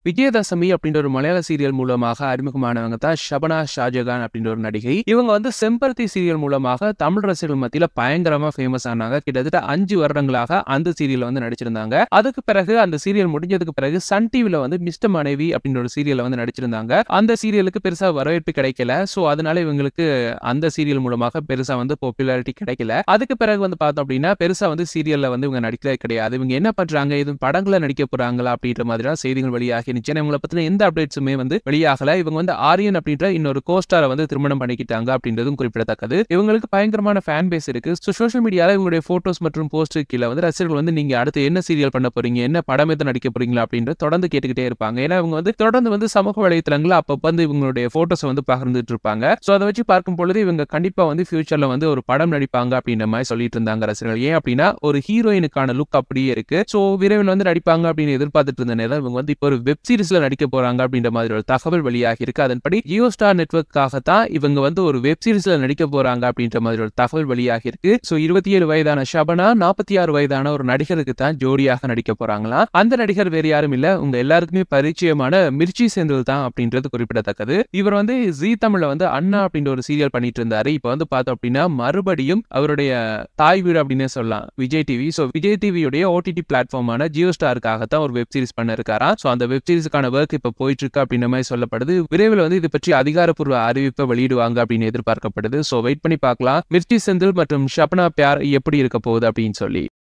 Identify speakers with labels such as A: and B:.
A: விஜயதசமி அப்படின்ற ஒரு மலையாள சீரியல் மூலமாக அறிமுகமானவங்க தான் ஷபனா ஷாஜகான் அப்படின்ற ஒரு நடிகை. இவங்க வந்து செம்பருத்தி சீரியல் மூலமாக தமிழ் ரசிகர்கள் மத்தியில பயங்கரமா ஃபேமஸ் ஆனாங்க. கிட்டத்தட்ட 5 வருடங்களாக அந்த சீரியல்ல வந்து நடிச்சிருந்தாங்க. அதுக்கு பிறகு அந்த சீரியல் முடிஞ்சதுக்கு பிறகு சன் டிவில வந்து மிஸ்டர் மனைவி அப்படின்ற ஒரு சீரியல்ல வந்து நடிச்சிருந்தாங்க. அந்த சீரியலுக்கு பெருசா வரவேற்பு கிடைக்கல. சோ அதனால இவங்களுக்கு அந்த சீரியல் மூலமாக பெருசா வந்து பாப்புலாரிட்டி கிடைக்கல. அதுக்கு பிறகு வந்து பார்த்தோம் அப்படின்னா பெருசா வந்து சீரியல்ல வந்து இவங்க நடிக்கவே கிடையாது. இவங்க என்ன பண்றாங்க, எதுவும் படங்களை நடிக்க போறாங்களா அப்படின்ற மாதிரியான செய்திகள் வெளியாகி இருந்துச்சு. இவங்களை பத்தின எந்த அப்டேட்ஸுமே வந்து வெளியாகல. இவங்க வந்து ஆரியன் அப்படின்ற இன்னொரு கோஸ்டாரை வந்து திருமணம் பண்ணிக்கிட்டாங்க அப்படின்றதும் குறிப்பிடத்தக்கது. இவங்களுக்கு பயங்கரமான ஃபேன் பேஸ் இருக்கு. சோஷியல் மீடியால இவங்களுடைய போட்டோஸ் மற்றும் போஸ்ட் கீழே வந்து ரசிகர்கள் வந்து நீங்க அடுத்து என்ன சீரியல் பண்ண போறீங்க, என்ன படம் எது நடிக்க போறீங்களா அப்படின்ற தொடர்ந்து கேட்டுக்கிட்டே இருப்பாங்க. ஏன்னா இவங்க வந்து தொடர்ந்து வந்து சமூக வலைத்தளங்கள்ல அப்பப்ப வந்து இவங்களுடைய போட்டோஸ் வந்து பகிர்ந்துட்டு இருப்பாங்க. சோ அதை வச்சு பார்க்கும் பொழுது இவங்க கண்டிப்பா வந்து ஃபியூச்சர்ல வந்து ஒரு படம் நடிப்பாங்க அப்படின்ற மாதிரி சொல்லிட்டு இருந்தாங்க ரசிகர்கள். ஏன் அப்படின்னா ஒரு ஹீரோயினுக்கான லுக் அப்படியே இருக்கு. சோ விரைவில் வந்து நடிப்பாங்க அப்படின்னு எதிர்பார்த்துட்டு இருந்த நேரம் இவங்க வந்து இப்போ ஒரு வெப் சீரிஸ்ல நடிக்க போறாங்க அப்படின்ற மாதிரி ஒரு தகவல் வெளியாகி இருக்கு. அதன்படி ஜியோ ஸ்டார் நெட்வொர்க்காக தான் இவங்க வந்து ஒரு வெப் சீரிஸ்ல நடிக்க போறாங்க அப்படின்ற மாதிரி ஒரு தகவல் வெளியாகி இருக்கு. சோ 27 வயதான ஷபனா 46 வயதான ஒரு நடிகருக்கு தான் ஜோடியாக நடிக்க போறாங்களா. அந்த நடிகர் வேறு யாரும் இல்ல, உங்க எல்லாருக்குமே பரிச்சயமான மிர்ச்சி செந்தில் தான் அப்படின்றது குறிப்பிடத்தக்கது. இவர் வந்து ஜீ தமிழ்ல வந்து அண்ணா அப்படின்ற ஒரு சீரியல் பண்ணிட்டு இருந்தாரு. இப்போ வந்து பார்த்தோம் அப்படின்னா மறுபடியும் அவருடைய தாய் வீடு அப்படின்னு சொல்லலாம் விஜய் டிவி. சோ விஜய் டிவியுடைய ஓடிடி பிளாட்ஃபார்மான ஜியோ ஸ்டாருக்காக தான் ஒரு வெப் சீரிஸ் பண்ண இருக்காரா. சோ அந்த வெப் சீரிஸ்க்கான ஒர்க் இப்ப போயிட்டு இருக்கு அப்படின்ற மாதிரி சொல்லப்படுது. விரைவில் வந்து இது பற்றி அதிகாரப்பூர்வ அறிவிப்பை வெளியிடுவாங்க அப்படின்னு எதிர்பார்க்கப்படுது. சோ வெயிட் பண்ணி பார்க்கலாம் மிர்ச்சி செந்தில் மற்றும் ஷபனா பியார் எப்படி இருக்க போகுது அப்படின்னு சொல்லி.